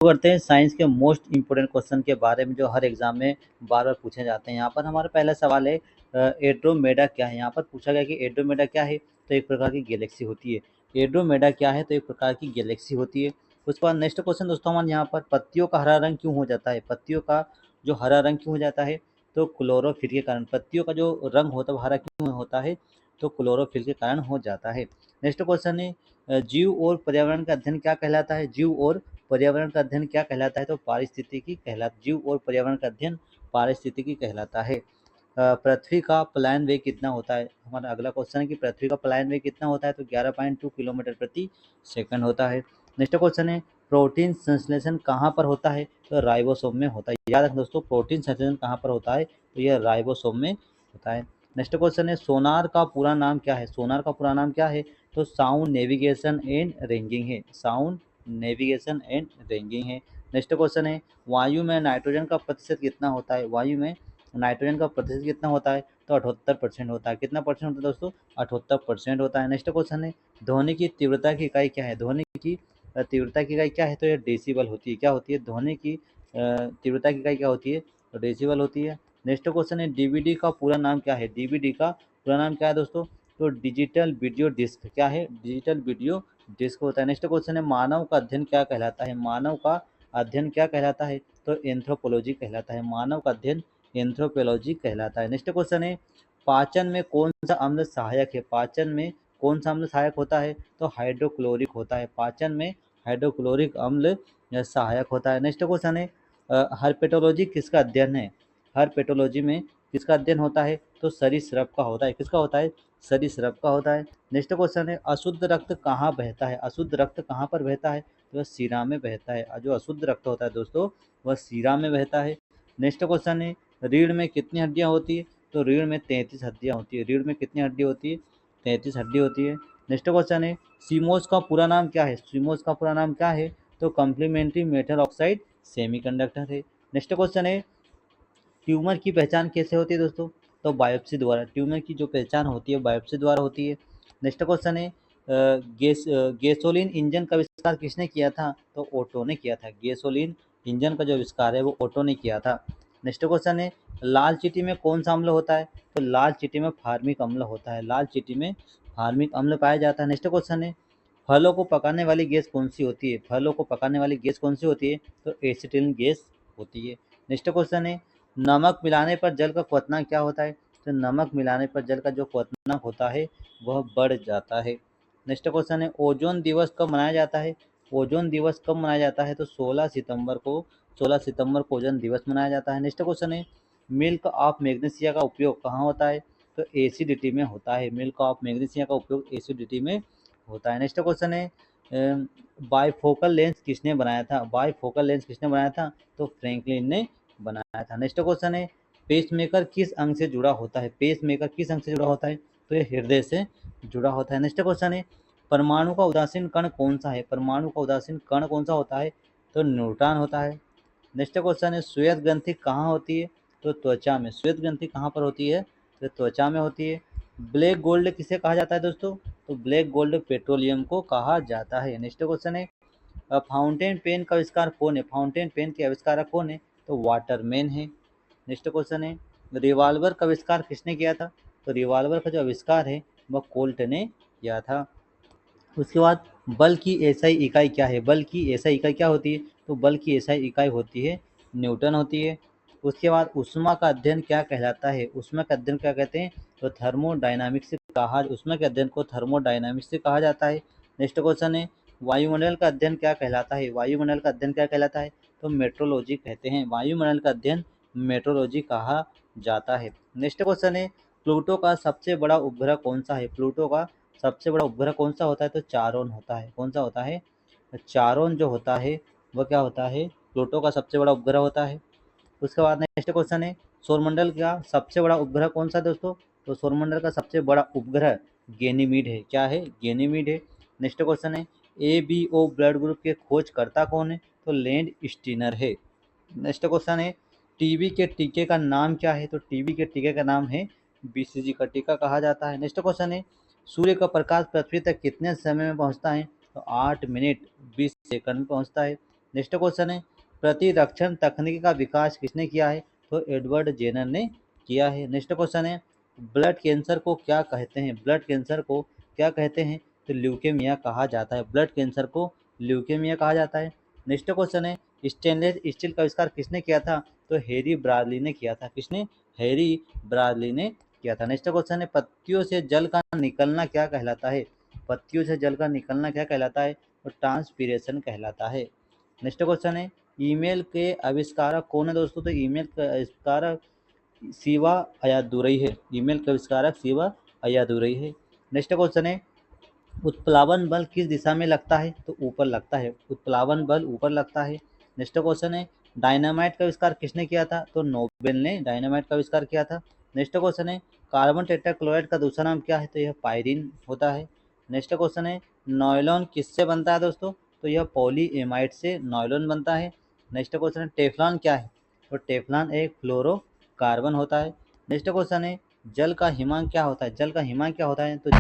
करते हैं साइंस के मोस्ट इम्पोर्टेंट क्वेश्चन के बारे में जो हर एग्जाम में बार बार पूछे जाते हैं। यहाँ पर हमारा पहला सवाल है एंड्रोमेडा क्या है। यहाँ पर पूछा गया कि एंड्रोमेडा क्या है, तो एक प्रकार की गैलेक्सी होती है। एंड्रोमेडा क्या है, तो एक प्रकार की गैलेक्सी होती है। उसके बाद नेक्स्ट क्वेश्चन दोस्तों हमारे यहाँ पर पत्तियों का हरा रंग क्यों हो जाता है। पत्तियों का जो हरा रंग क्यों हो जाता है, तो क्लोरोफिल के कारण। पत्तियों का जो रंग होता है वो हरा क्यों होता है, तो क्लोरोफिल के कारण हो जाता है। नेक्स्ट क्वेश्चन है जीव और पर्यावरण का अध्ययन क्या कहलाता है। जीव और पर्यावरण का अध्ययन क्या कहलाता है, तो पारिस्थितिकी कहलाता। जीव और पर्यावरण का अध्ययन पारिस्थितिकी कहलाता है। पृथ्वी का पलायन वेग कितना होता है। हमारा अगला क्वेश्चन है कि पृथ्वी का पलायन वेग कितना होता है, तो 11.2 किलोमीटर प्रति सेकंड होता है। नेक्स्ट क्वेश्चन है प्रोटीन संश्लेषण कहाँ पर होता है, तो राइबोसोम में होता है। याद रखें दोस्तों, प्रोटीन संश्लेषण कहाँ पर होता है, तो यह राइबोसोम में होता है। नेक्स्ट क्वेश्चन है सोनार का पूरा नाम क्या है। सोनार का पूरा नाम क्या है, तो साउंड नेविगेशन एंड रेंजिंग है। साउंड नेविगेशन एंड रेंजिंग है। नेक्स्ट क्वेश्चन है वायु में नाइट्रोजन का प्रतिशत कितना होता है। वायु में नाइट्रोजन का प्रतिशत कितना होता है, तो 78% होता है। कितना परसेंट होता है दोस्तों, 78% होता है। नेक्स्ट क्वेश्चन है ध्वनि की तीव्रता की इकाई क्या है। ध्वनि की तीव्रता की इकाई क्या है, तो ये डेसिबल होती है। क्या होती है, ध्वनि की तीव्रता की इकाई क्या होती है, तो डेसिबल होती है। नेक्स्ट क्वेश्चन है डीवीडी का पूरा नाम क्या है। डीवीडी का पूरा नाम क्या है दोस्तों, तो डिजिटल वीडियो डिस्क। क्या है, डिजिटल वीडियो डिस्क होता है। नेक्स्ट क्वेश्चन है मानव का अध्ययन क्या कहलाता है। मानव का अध्ययन क्या कहलाता है, तो एंथ्रोपोलॉजी कहलाता है। मानव का अध्ययन एंथ्रोपोलॉजी कहलाता है। नेक्स्ट क्वेश्चन है पाचन में कौन सा अम्ल सहायक है। पाचन में कौन सा अम्ल सहायक होता है, तो हाइड्रोक्लोरिक होता है। पाचन में हाइड्रोक्लोरिक अम्ल सहायक होता है। नेक्स्ट क्वेश्चन है हर्पेटोलॉजी किसका अध्ययन है। हर्पेटोलॉजी में किसका अध्ययन होता है, तो सरीसृप का होता है। किसका होता है, सरीसृप का होता है। नेक्स्ट क्वेश्चन है अशुद्ध रक्त कहाँ बहता है। अशुद्ध रक्त कहाँ पर बहता है, तो वह सीरा में बहता है। जो अशुद्ध रक्त होता है दोस्तों, वह सीरा में बहता है। नेक्स्ट क्वेश्चन है रीढ़ में कितनी हड्डियाँ होती है, तो रीढ़ में 33 हड्डियाँ होती है। रीढ़ में कितनी हड्डी होती है, 33 हड्डी होती है। नेक्स्ट क्वेश्चन है सीमोस का पूरा नाम क्या है। सीमोस का पूरा नाम क्या है, तो कम्प्लीमेंट्री मेटल ऑक्साइड सेमीकंडक्टर है। नेक्स्ट क्वेश्चन है ट्यूमर की पहचान कैसे होती है दोस्तों, तो बायोप्सी द्वारा। ट्यूमर की जो पहचान होती है बायोप्सी द्वारा होती है। नेक्स्ट क्वेश्चन है गैसोलीन इंजन का आविष्कार किसने किया था, तो ओटो ने किया था। गैसोलीन इंजन का जो आविष्कार है वो ओटो ने किया था। नेक्स्ट क्वेश्चन है लाल चींटी में कौन सा अम्ल होता है, तो लाल चींटी में फार्मिक अम्ल होता है। लाल चींटी में फार्मिक अम्ल पाया जाता है। नेक्स्ट क्वेश्चन है फलों को पकाने वाली गैस कौन सी होती है। फलों को पकाने वाली गैस कौन सी होती है, तो एसिटिलीन गैस होती है। नेक्स्ट क्वेश्चन है नमक मिलाने पर जल का क्वथनांक क्या होता है, तो नमक मिलाने पर जल का जो क्वथनांक होता है वह बढ़ जाता है। नेक्स्ट क्वेश्चन है ओजोन दिवस कब मनाया जाता है। ओजोन दिवस कब मनाया जाता है, तो 16 सितंबर को ओजोन दिवस मनाया जाता है। नेक्स्ट क्वेश्चन है मिल्क ऑफ मैग्नीशिया का उपयोग कहाँ होता है, तो एसिडिटी में होता है। मिल्क ऑफ मैग्नीशिया का उपयोग एसिडिटी में होता है। नेक्स्ट क्वेश्चन है बाइफोकल लेंस किसने बनाया था। बाइफोकल लेंस किसने बनाया था, तो फ्रैंकलिन ने बनाया था। नेक्स्ट क्वेश्चन है पेसमेकर किस अंग से जुड़ा होता है। पेसमेकर किस अंग से जुड़ा होता है, तो ये हृदय से जुड़ा होता है। नेक्स्ट क्वेश्चन है परमाणु का उदासीन कण कौन सा है। परमाणु का उदासीन कण कौन सा होता है, तो न्यूट्रॉन होता है। नेक्स्ट क्वेश्चन है श्वेत ग्रंथि कहाँ होती है, तो त्वचा में। श्वेत ग्रंथि कहाँ पर होती है, तो त्वचा में होती है। ब्लैक गोल्ड किसे कहा जाता है दोस्तों, तो ब्लैक गोल्ड पेट्रोलियम को कहा जाता है। नेक्स्ट क्वेश्चन है फाउंटेन पेन का आविष्कार कौन है। फाउंटेन पेन के आविष्कारक कौन है, तो वाटरमैन है। नेक्स्ट क्वेश्चन है रिवॉल्वर का आविष्कार किसने किया था, तो रिवॉल्वर का जो आविष्कार है वह कोल्ट ने किया था। उसके बाद बल की एसआई इकाई क्या है। बल की एसआई इकाई क्या होती है, तो बल की एसआई इकाई होती है न्यूटन होती है। उसके बाद ऊष्मा का अध्ययन क्या कहलाता है। ऊष्मा का अध्ययन क्या कहते हैं, तो थर्मोडायनामिक्स से कहा। ऊष्मा के अध्ययन को थर्मोडायनामिक्स से कहा जाता है। नेक्स्ट क्वेश्चन है वायुमंडल का अध्ययन क्या कहलाता है। वायुमंडल का अध्ययन क्या कहलाता है, तो मेट्रोलॉजी कहते हैं। वायुमंडल का अध्ययन मेट्रोलॉजी कहा जाता है। नेक्स्ट क्वेश्चन है प्लूटो का सबसे बड़ा उपग्रह कौन सा है। प्लूटो का सबसे बड़ा उपग्रह कौन सा होता है, तो चारोन होता है। कौन सा होता है, तो चारोन जो होता है वह क्या होता है, प्लूटो का सबसे बड़ा उपग्रह होता है। उसके बाद नेक्स्ट क्वेश्चन है सौरमंडल का सबसे बड़ा उपग्रह कौन सा है दोस्तों, तो सौरमंडल का सबसे बड़ा उपग्रह गैनीमीड है। क्या है, गैनीमीड है। नेक्स्ट क्वेश्चन है ABO ब्लड ग्रुप के खोजकर्ता कौन है, तो लैंड स्टीनर है। नेक्स्ट क्वेश्चन है टीबी के टीके का नाम क्या है, तो टीबी के टीके का नाम है BCG का टीका कहा जाता है। नेक्स्ट क्वेश्चन है सूर्य का प्रकाश पृथ्वी तक कितने समय में पहुंचता है, तो 8 मिनट 20 सेकंड में पहुंचता है। नेक्स्ट क्वेश्चन है प्रतिरक्षण तकनीक का विकास किसने किया है? तो एडवर्ड जेनर ने किया है। नेक्स्ट क्वेश्चन है ब्लड कैंसर को क्या कहते हैं? ब्लड कैंसर को क्या कहते हैं? तो ल्यूकेमिया कहा जाता है। ब्लड कैंसर को ल्यूकेमिया कहा जाता है। नेक्स्ट क्वेश्चन है स्टेनलेस स्टील का आविष्कार किसने किया था? तो हैरी ब्राडली ने किया था। किसने? हैरी ब्राडली ने किया था। नेक्स्ट क्वेश्चन है पत्तियों से जल का निकलना क्या कहलाता है? पत्तियों से जल का निकलना क्या कहलाता है? तो ट्रांसपीरेशन कहलाता है। नेक्स्ट क्वेश्चन है ईमेल के आविष्कारक कौन है दोस्तों? तो ईमेल का आविष्कारक शिवा अय्यादुरई है। ईमेल का आविष्कारक शिवा अय्यादुरई है। नेक्स्ट क्वेश्चन है उत्प्लावन बल किस दिशा में लगता है? तो ऊपर लगता है। उत्प्लावन बल ऊपर लगता है। नेक्स्ट क्वेश्चन है डायनामाइट का आविष्कार किसने किया था? तो नोबेल ने डायनामाइट का आविष्कार किया था। नेक्स्ट क्वेश्चन है कार्बन टेट्राक्लोराइड का दूसरा नाम क्या है? तो यह पायरीन होता है। नेक्स्ट क्वेश्चन है नॉयलॉन किससे बनता है दोस्तों? तो यह पॉलीएमाइड से नॉयलॉन बनता है। नेक्स्ट क्वेश्चन है टेफ्लॉन क्या है? तो टेफ्लॉन एक फ्लोरोकार्बन होता है। नेक्स्ट क्वेश्चन है जल का हिमांक क्या होता है? जल का हिमांक क्या होता है? तो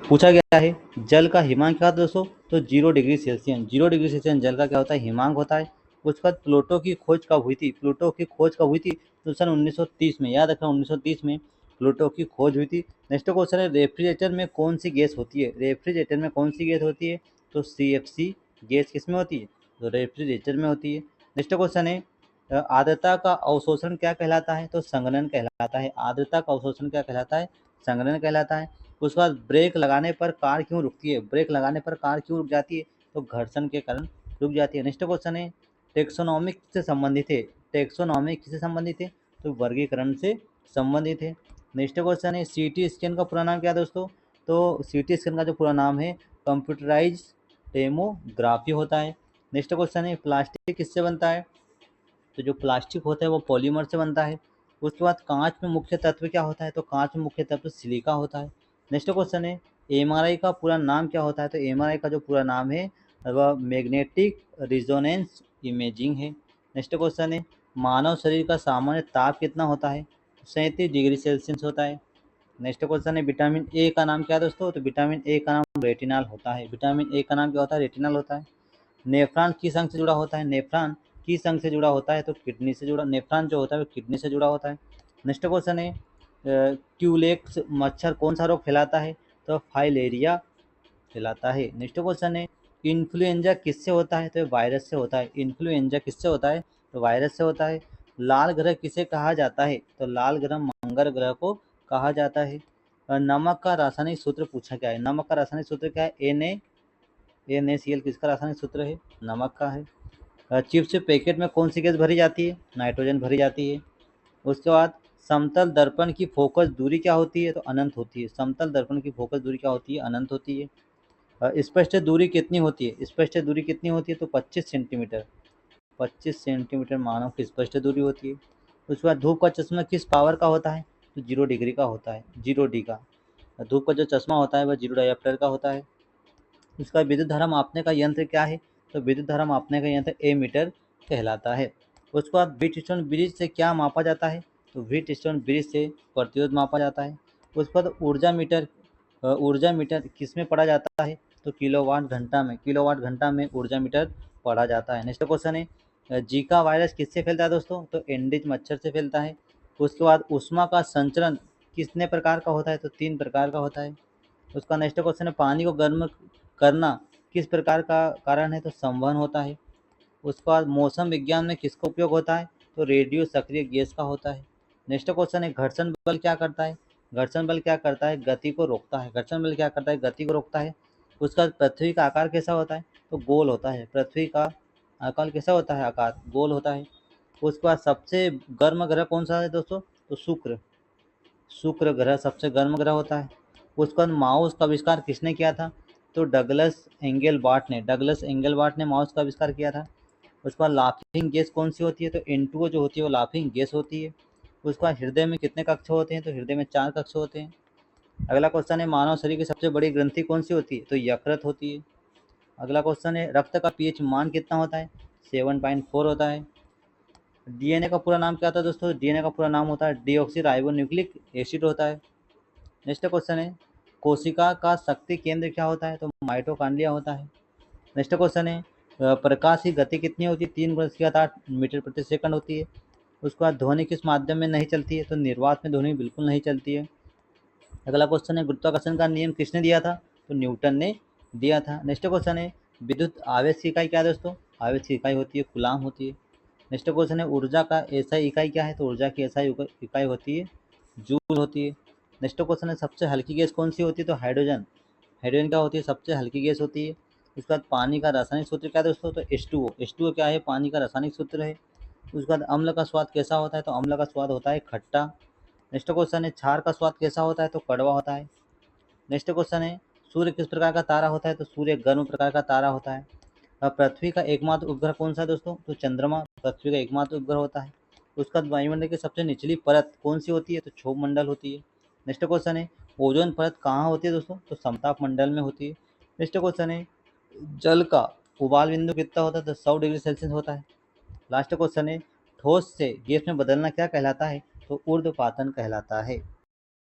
पूछा गया है जल का हिमांक क्या था दोस्तों? तो 0 डिग्री सेल्सियस। 0 डिग्री सेल्सियस जल का क्या होता है? हिमांक होता है। उसके बाद प्लूटो की खोज कब हुई थी? प्लूटो की खोज कब हुई थी? तो सन 1930 में। याद रखना 1930 में प्लूटो की खोज हुई थी। नेक्स्ट क्वेश्चन है रेफ्रिजरेटर में कौन सी गैस होती है? रेफ्रिजरेटर में कौन सी गैस होती है? तो CFC गैस किस में होती है? तो रेफ्रिजरेटर में होती है। नेक्स्ट क्वेश्चन है आर्द्रता का अवशोषण क्या कहलाता है? तो संघनन कहलाता है। आर्द्रता का अवशोषण क्या कहलाता है? संघनन कहलाता है। उसके बाद ब्रेक लगाने पर कार क्यों रुकती है? ब्रेक लगाने पर कार क्यों रुक जाती है? तो घर्षण के कारण रुक जाती है। नेक्स्ट क्वेश्चन है टेक्सोनॉमी से संबंधित है। टेक्सोनॉमी किससे संबंधित है? तो वर्गीकरण से संबंधित है। नेक्स्ट क्वेश्चन है CT स्कैन का पूरा नाम क्या है दोस्तों? तो CT स्कैन का जो पूरा नाम है कंप्यूटराइज टेमोग्राफी होता है। नेक्स्ट क्वेश्चन है प्लास्टिक किससे बनता है? तो जो प्लास्टिक होता है वो पॉलीमर से बनता है। उसके बाद कांच में मुख्य तत्व क्या होता है? तो कांच में मुख्य तत्व सिलिका होता है। नेक्स्ट क्वेश्चन है MRI का पूरा नाम क्या होता है? तो MRI का जो पूरा नाम है वह मैग्नेटिक रिजोनेंस इमेजिंग है। नेक्स्ट क्वेश्चन है मानव शरीर का सामान्य ताप कितना होता है? 37 डिग्री सेल्सियस होता है। नेक्स्ट क्वेश्चन है विटामिन ए का नाम क्या है दोस्तों? तो विटामिन ए का नाम रेटिनॉल होता है। विटामिन ए का नाम क्या होता है? रेटिनॉल होता है। नेफ्रॉन किस अंग से जुड़ा होता है? नेफ्रॉन किस अंग से जुड़ा होता है? तो किडनी से जुड़ा। नेफ्रॉन जो होता है वो किडनी से जुड़ा होता है। नेक्स्ट क्वेश्चन है क्यूलेक्स मच्छर कौन सा रोग फैलाता है? तो फाइलेरिया फैलाता है। नेक्स्ट क्वेश्चन है इन्फ्लुएंजा किससे होता है? तो वायरस से होता है। इन्फ्लुएंजा किससे होता है? तो वायरस से होता है। लाल ग्रह किसे कहा जाता है? तो लाल ग्रह मंगल ग्रह को कहा जाता है। नमक का रासायनिक सूत्र पूछा गया है। नमक का रासायनिक सूत्र क्या है? NaCl किसका रासायनिक सूत्र है? नमक का है। चिप्स पैकेट में कौन सी गैस भरी जाती है? नाइट्रोजन भरी जाती है। उसके बाद समतल दर्पण की फोकस दूरी क्या होती है? तो अनंत होती है। समतल दर्पण की फोकस दूरी क्या होती है? अनंत होती है। स्पष्ट दूरी कितनी होती है? स्पष्ट दूरी कितनी होती है? तो 25 सेंटीमीटर। 25 सेंटीमीटर मानव की स्पष्ट दूरी होती है। उसके बाद धूप का चश्मा किस पावर का होता है? तो 0 डिग्री का होता है। 0 डी का। धूप का जो चश्मा होता है वह 0 डायोप्टर का होता है। इसका विद्युत धारा मापने का यंत्र क्या है? तो विद्युत धारा मापने का यंत्र एमीटर कहलाता है। उसके बाद व्हीटस्टोन ब्रिज से क्या मापा जाता है? तो व्हीटस्टोन ब्रिज से प्रतिरोध मापा जाता है। उसके बाद ऊर्जा मीटर किस में पढ़ा जाता है? तो किलोवाट घंटा में। किलोवाट घंटा में ऊर्जा मीटर पढ़ा जाता है। नेक्स्ट क्वेश्चन है जीका वायरस किससे फैलता है दोस्तों? तो एंडीज मच्छर से फैलता है। उसके बाद ऊष्मा का संचरण कितने प्रकार का होता है? तो 3 प्रकार का होता है। उसका नेक्स्ट क्वेश्चन है पानी को गर्म करना किस प्रकार का कारण है? तो संवहन होता है। उसके बाद मौसम विज्ञान में किसका उपयोग होता है? तो रेडियो सक्रिय गैस का होता है। नेक्स्ट क्वेश्चन है घर्षण बल क्या करता है? घर्षण बल क्या करता है? गति को रोकता है। घर्षण बल क्या करता है? गति को रोकता है। उसका बाद पृथ्वी का आकार कैसा होता है? तो गोल होता है। पृथ्वी का आकार कैसा होता है? आकार गोल होता है। उसके बाद सबसे गर्म ग्रह कौन सा है दोस्तों? तो शुक्र। शुक्र ग्रह सबसे गर्म ग्रह होता है। उसके बाद माउस का आविष्कार किसने किया था? तो डगलस एंगलबार्ट ने माउस का आविष्कार किया था। उसके बाद लाफिंग गैस कौन सी होती है? तो N2O जो होती है वो लाफिंग गैस होती है। उसके बाद हृदय में कितने कक्ष होते हैं? तो हृदय में 4 कक्ष होते हैं। अगला क्वेश्चन है मानव शरीर की सबसे बड़ी ग्रंथि कौन सी होती है? तो यकृत होती है। अगला क्वेश्चन है रक्त का पीएच मान कितना होता है? 7.4 होता है। DNA का पूरा नाम क्या था दोस्तों? DNA का पूरा नाम होता है डीऑक्सी राइबो न्यूक्लिक एसिड होता है। नेक्स्ट क्वेश्चन है कोशिका का शक्ति केंद्र क्या होता है? तो माइटोकॉन्ड्रिया होता है। नेक्स्ट क्वेश्चन है प्रकाश की गति कितनी होती है? 3 × 10⁻⁸ मीटर प्रति सेकंड होती है। उसके बाद ध्वनि किस माध्यम में नहीं चलती है? तो निर्वात में ध्वनि बिल्कुल नहीं चलती है। अगला क्वेश्चन है गुरुत्वाकर्षण का नियम किसने दिया था? तो न्यूटन ने दिया था। नेक्स्ट क्वेश्चन है विद्युत आवेश की इकाई क्या है दोस्तों? आवेश की इकाई होती है कूलाम होती है। नेक्स्ट क्वेश्चन है ऊर्जा का एसआई इकाई क्या है? तो ऊर्जा की एसआई इकाई होती है जूल होती है। नेक्स्ट क्वेश्चन है सबसे हल्की गैस कौन सी होती है? तो हाइड्रोजन। हाइड्रोजन क्या होती है? सबसे हल्की गैस होती है। उसके बाद पानी का रासायनिक सूत्र क्या है दोस्तों? तो H2O। H2O क्या है? पानी का रासायनिक सूत्र है। उसके बाद अम्ल का स्वाद कैसा होता है? तो अम्ल का स्वाद होता है खट्टा। नेक्स्ट क्वेश्चन है क्षार का स्वाद कैसा होता है? तो कड़वा होता है। नेक्स्ट क्वेश्चन है सूर्य किस प्रकार का तारा होता है? तो सूर्य गर्म प्रकार का तारा होता है। अब पृथ्वी का एकमात्र उपग्रह कौन सा है दोस्तों? तो चंद्रमा पृथ्वी का एकमात्र उपग्रह होता है। उसका बाद वायुमंडल की सबसे निचली परत कौन सी होती है? तो क्षोभ मंडल होती है। नेक्स्ट क्वेश्चन है ओजोन परत कहाँ होती है दोस्तों? तो समताप मंडल में होती है। नेक्स्ट क्वेश्चन है जल का उबाल बिंदु कितना होता है? तो 100 डिग्री सेल्सियस होता है। लास्ट क्वेश्चन है ठोस से गैस में बदलना क्या कहलाता है? तो ऊर्ध्वपातन कहलाता है।